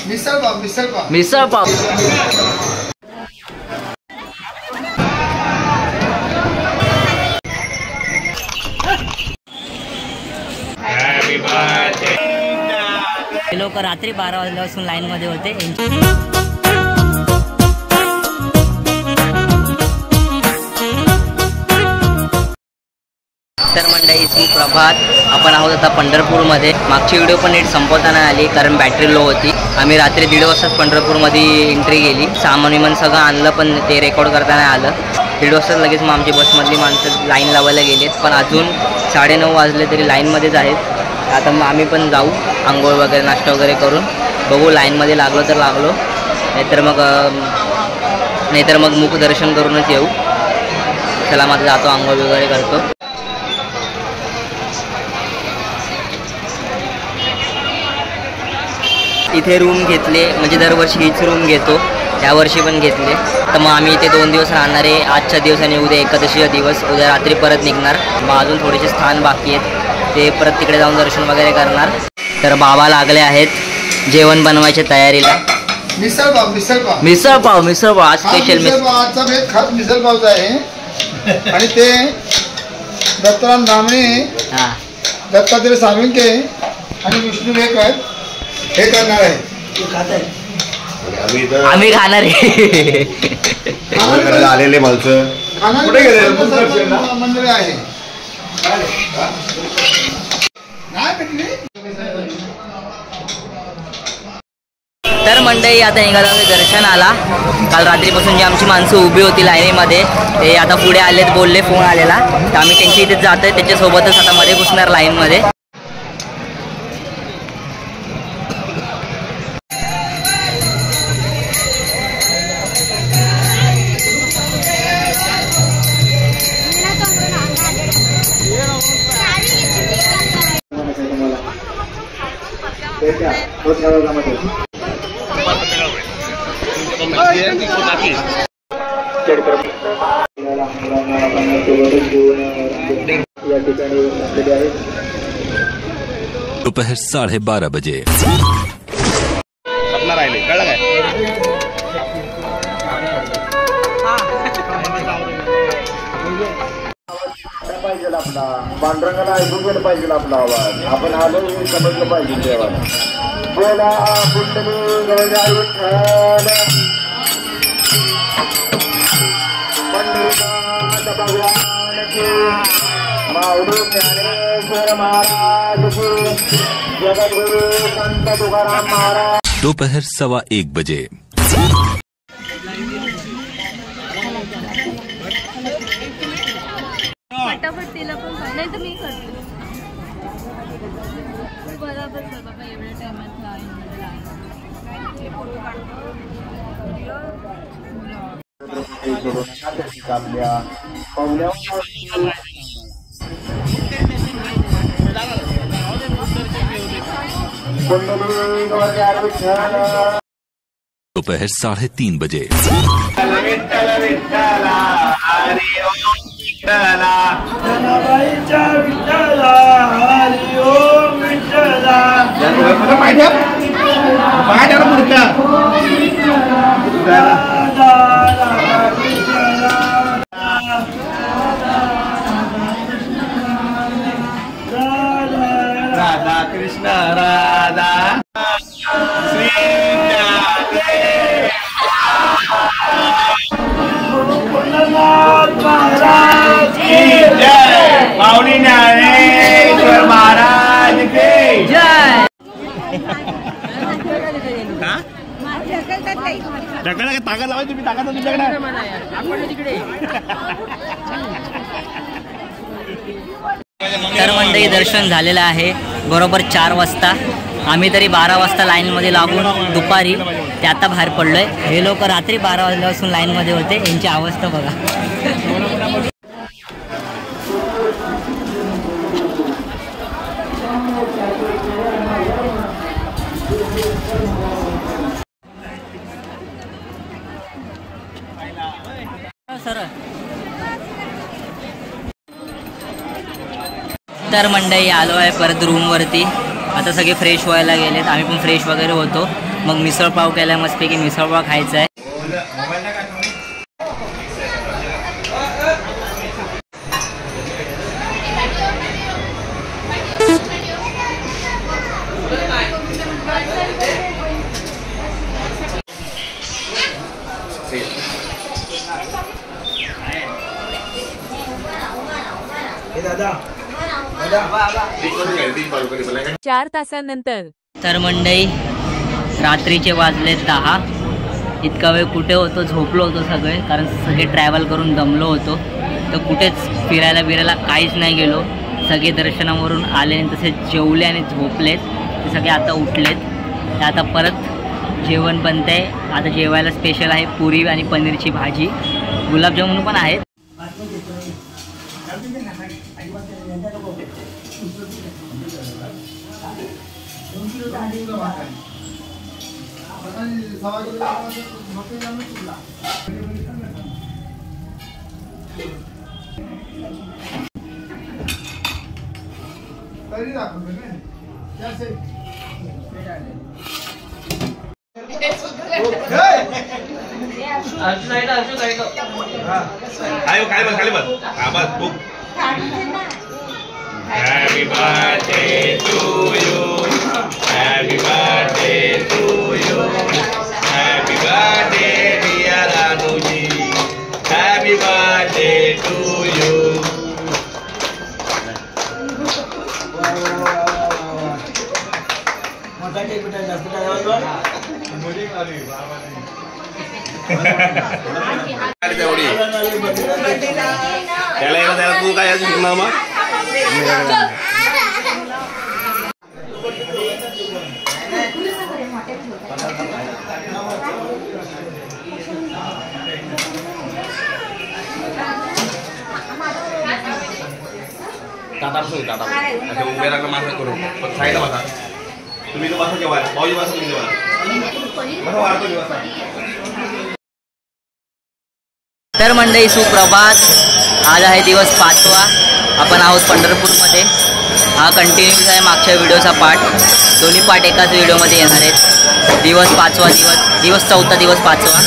मिसळ पाव मिसळ पाव मिसळ पाव हे लोक रात्री 12 वाजल्यापासून लाईन मध्ये होते। तर मंडळी सुप्रभात, आपण आहोत आता पंढरपूरमध्ये। मागची व्हिडिओ पण नीट संपवता नाही आली कारण बॅटरी लो होती। आम्ही रात्री 1:30 वाजता पंढरपूरमध्ये एंट्री केली। सामान विमान सगळं आणलं पण ते रेकॉर्ड करता नाही आलं। 1:30 वाजता लगेच मग आमची बसमधली माणसं लाईन लावायला गेलीत, पण अजून 9:30 वाजले तरी लाईनमध्येच आहेत। आता मग आम्ही पण जाऊ आंघोळ वगैरे नाश्ता वगैरे करून बघू, लाईनमध्ये लागलो तर लागलो, नाहीतर मग मुख दर्शन करूनच येऊ। चला माझं जातो, आंघोळ वगैरे करतो। इथे रूम घेतले, म्हणजे दरवर्षी हीच रूम घेतो, यावर्षी पण घेतले। तर मग आम्ही इथे 2 दिवस राहणार आहे। आजच्या दिवस आणि उद्या एकादशीचा दिवस, उद्या रात्री परत निघणार। मग अजून थोडेसे स्थान बाकी आहेत, ते परत तिकडे जाऊन दर्शन वगैरे करणार। तर बाबा लागले आहेत जेवण बनवायच्या तयारीला। मिसळ पाव मिसळ पाव मिसळ पाव मिसळ पाव आज स्पेशल मिसळ पावचा बेत खास मिसळ पावचा आहे। आणि ते दत्ताराम धामणे, दत्तात्रय साळुंखे आणि विष्णू लेकर हे करणार आहे। आम्ही खाणार आहे। आलेले माणसं कुठे गेले? मंडळी आहे तर मंडळी आता निघाला दर्शन आला। काल रात्रीपासून जी आमची माणसं उभी होती लाईनीमध्ये ते आता पुढे आलेत, बोलले फोन आलेला, तर आम्ही त्यांच्या इथे जातोय, त्याच्यासोबतच आता मध्ये घुसणार लाईनमध्ये। दोपहर 12:30 बजे अपना राहिले कळलं काय? पाहिजे आपला पांढरंगाला ऐकून गेलं पाहिजे आपला आवाज। आपण आलो हे समजलं पाहिजे देवाला। बोला पुंडली गजाई विठ्ठल, पंढरीनाथ भगवान की, माऊली ज्ञानेश्वर महाराज की, जगद्गुरु संत तुकाराम महाराज। दोपहर 1:15 बजे फटाफट तिला पण नाही तर मी करते बरोबर बाबा एवढ्या टायमात दोपहर 3:30 बजे राधा कृष्ण राधा श्री महाराज की जय, माऊली ज्ञानेश्वर महाराज की जय। ढकला ताकद लावायची, तुम्ही ताकद तुमच्याकडे। तर मंडळी दर्शन झालेलं आहे बरोबर 4 वाजता। आम्ही तरी 12 वाजता लाईनमध्ये लागून दुपारी ते आता बाहेर पडलोय। हे लोक रात्री 12 वाजल्यापासून लाईनमध्ये होते, यांची अवस्था बघा। सर तर मंडळी आलो आहे परत रूमवरती। आता सगळे फ्रेश व्हायला गेलेत, आम्ही पण फ्रेश वगैरे होतो। मग मिसळपाव केला मस्तपैकी मिसळपाव खायचा आहे. चार तासांनंतर तर मंडळी रात्रीचे वाजले 10. इतका वेळ कुठे होतो, झोपलो होतो सगळे, कारण सगळे ट्रॅव्हल करून दमलो होतो. तर कुठेच फिरायला काहीच नाही गेलो. सगळे दर्शनावरून आले आणि तसेच जेवले आणि झोपलेत. ते सगळे आता उठलेत. ते आता परत जेवण बनतं आहे. आता जेवायला स्पेशल आहे पुरी आणि पनीरची भाजी, गुलाबजामुन पण आहेत. Happy birthday to you. Happy birthday to you. Happy birthday dear Anuji. Happy birthday to you. त्याला तू काय शिकणार मग? टाटा अच्छा उभे राखलं माझं करून साईडला बसा. तुम्ही तो बसा जेवायला, भाऊजी बसा तुम्ही जेवायला वाढतो जेवायला. तर मंडळी सुप्रभात. आज आहे दिवस 5वा. आपण आहोत पंढरपूरमध्ये. हा कंटिन्यूस आहे मागच्या व्हिडिओचा पार्ट. दोन्ही पार्ट एकाच व्हिडिओमध्ये येणार आहेत. दिवस 5वा, दिवस 4था, दिवस 5वा.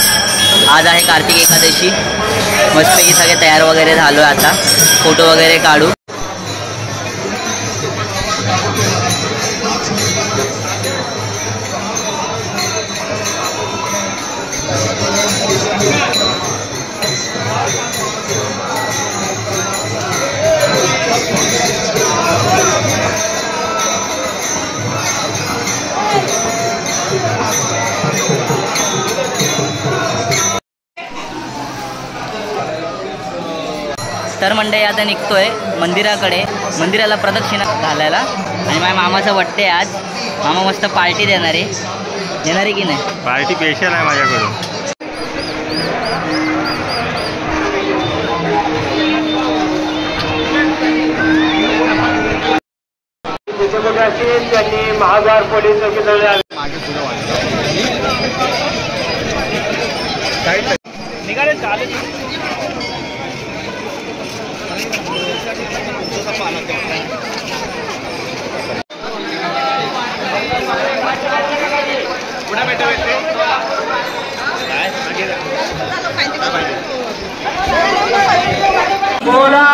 आज आहे कार्तिक एकादशी. मस्तपैकी सगळे तयार वगैरे झालो आहे. आता फोटो वगैरे काढू. तर मंडळी आता निघतोय मंदिराकडे, मंदिराला प्रदक्षिणा घालायला. आणि माझ्या मामाचा बड्डे आज. मामा मस्त पार्टी देणार आहे की नाही? पार्टी स्पेशल आहे माझ्याकडून. त्यांनी महाद्वार पोलीस निघाले चालेल. बोला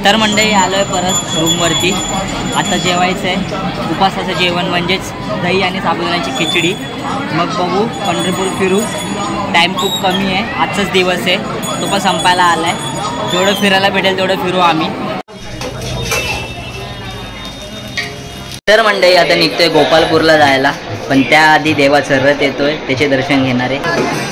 तर मंडळी आलो आहे परत रूमवरती. आता जेवायचं आहे. उपासाचं जेवण म्हणजेच दही आणि साबुदाण्याची खिचडी. मग बघू, पंढरपूर फिरू. टाईम खूप कमी आहे, आजचाच दिवस आहे, तो पण संपायला आला आहे. जेवढं फिरायला भेटेल तेवढं फिरू आम्ही. तर मंडळी आता निघतोय गोपालपूरला जायला, पण त्याआधी देवाचं रथ येतोय, त्याचे दर्शन घेणार आहे.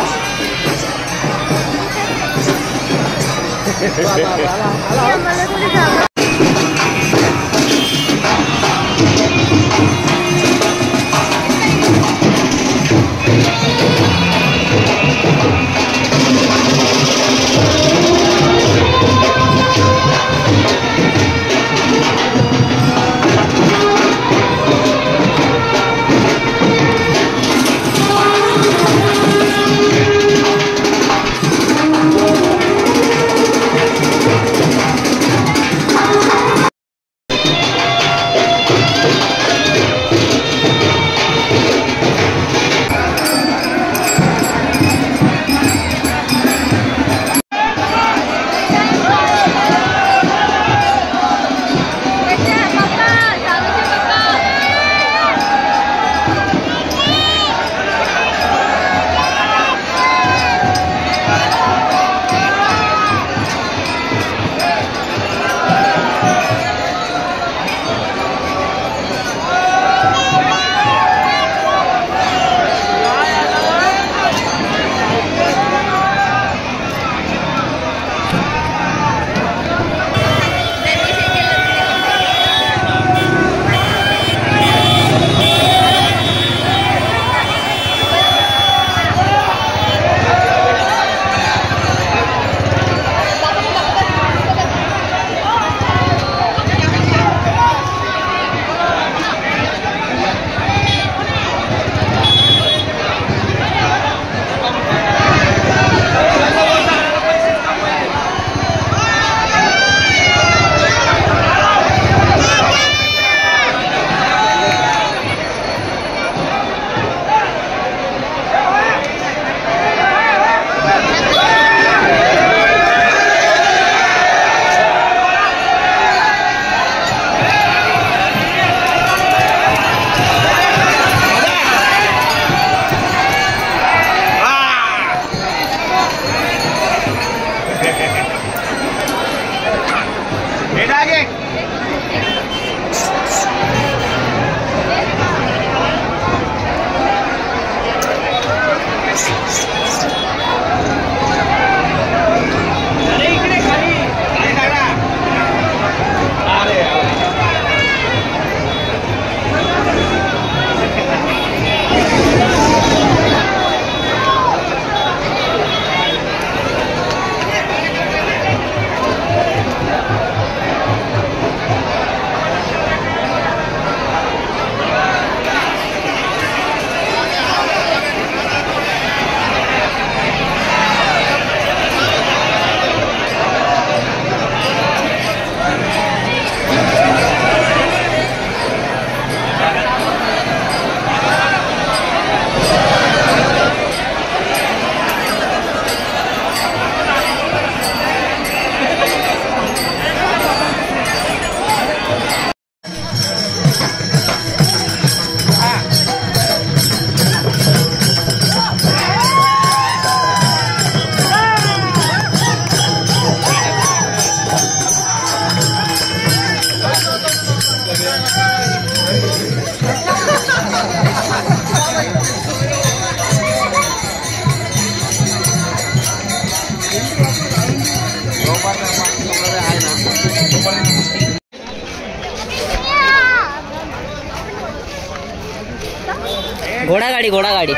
घोडागाडी घोडागाडी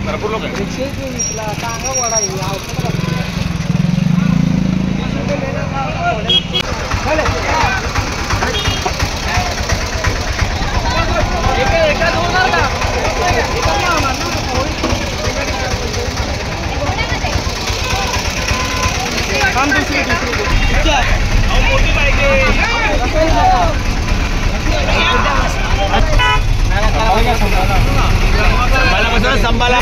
भरपूर लोक संभाला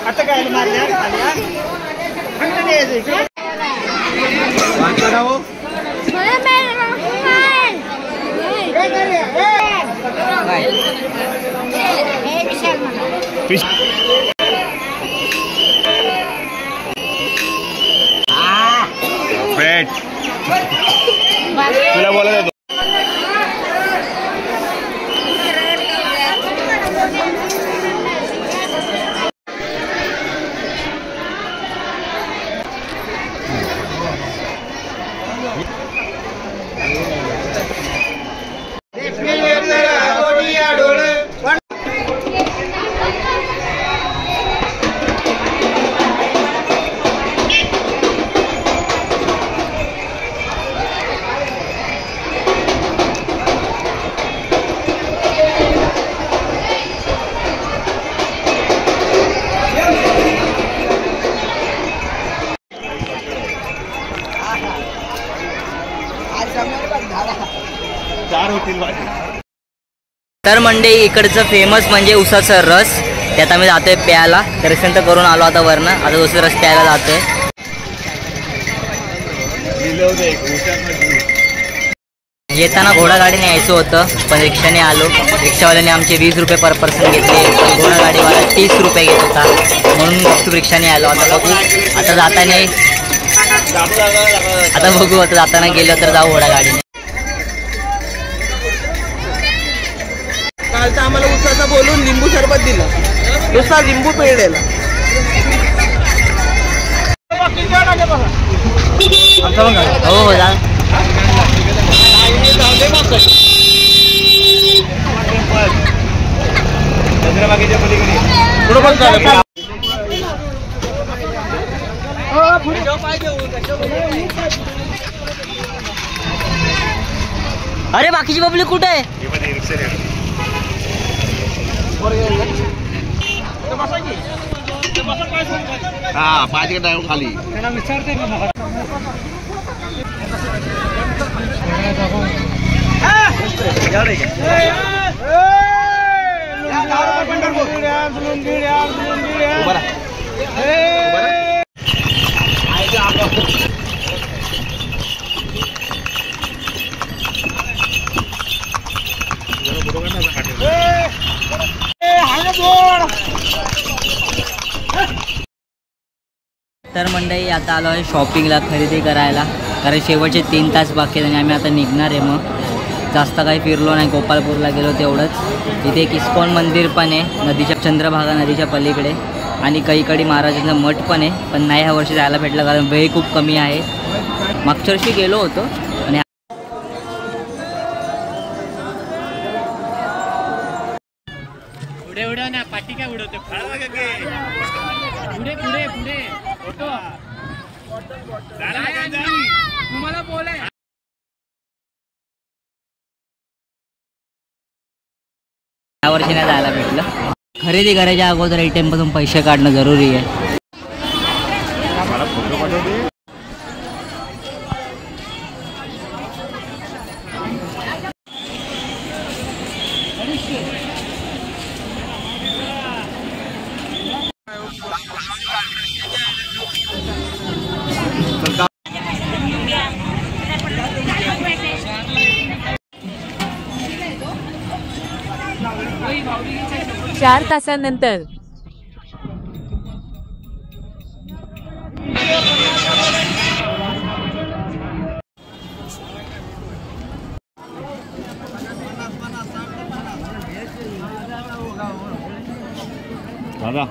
आता काय मारल्या तुला बोला तर मंडई इकडचं फेमस म्हणजे उसाचा रस, त्यात आम्ही जातोय प्यायला. दर्शन तर करून आलो आता वरनं, आता दुसरा रस प्यायला जातोय. येताना घोडागाडीने यायचं होतं पण रिक्षाने आलो. रिक्षावाल्याने आमचे 20 रुपये पर पर्सन घेतले, पण घोडागाडीवाला 30 रुपये घेत होता, म्हणून मग रिक्षाने आलो. आता बघू आता जाताना गेलो तर जाऊ घोडागाडीने. कालचा आम्हाला उसाचा बोलून लिंबू सरबत दिला, नुसता लिंबू पिळलेला. हो जा. अरे बाकीची पब्लिक कुठे आहे? हा 5 टाइम खाली तर मंडळी आता आलो आहे शॉपिंगला, खरेदी करायला, कारण शेवटचे 3 तास बाकी आहेत आणि आम्ही आता निघणार आहे. मग जास्त काही फिरलो नाही, गोपालपूरला गेलो तेवढंच. इथे एक इस्कॉन मंदिर पण आहे नदीच्या, चंद्रभागा नदीच्या पलीकडे, आणि कैकाडी महाराजांचा मठ पण आहे, पण नाही ह्या वर्षी जायला भेटलं कारण वेळ खूप कमी आहे. मागच्या वर्षी गेलो होतो आणि पुढे ना पाठी काय उडवते, पुढे पुढे पुढे फोटो तुम्हाला बोलाय. या वर्षी नाही जायला भेटलं. खरेदी करायच्या अगोदर ATM मधून पैसे काढणं जरुरी आहे. चार तासांनंतर दादा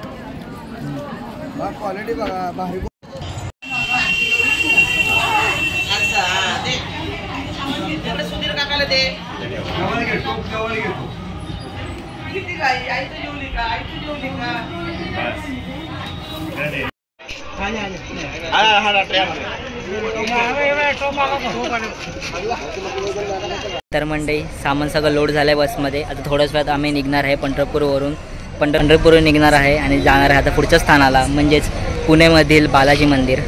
क्वालिटी बघा भारी. सुधीर काकाला दे. किती गाई आई तर जेवली का, आई तर जेवली का. हा तर मंडळी सामान सगळं लोड झालं आहे बसमध्ये. आता थोड्याच वेळात आम्ही निघणार आहे पंढरपूरवरून. पंढरपूरवरून निघणार आहे आणि जाणार आहे आता पुढच्या स्थानाला म्हणजेच पुणेमधील बालाजी मंदिर.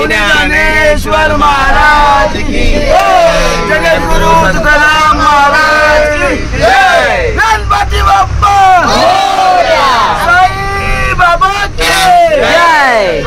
ज्ञानेश्वर महाराज की जगद्गुरु तुकाराम महाराज की जय. गणपती बाप्पा साई बाबा की जय.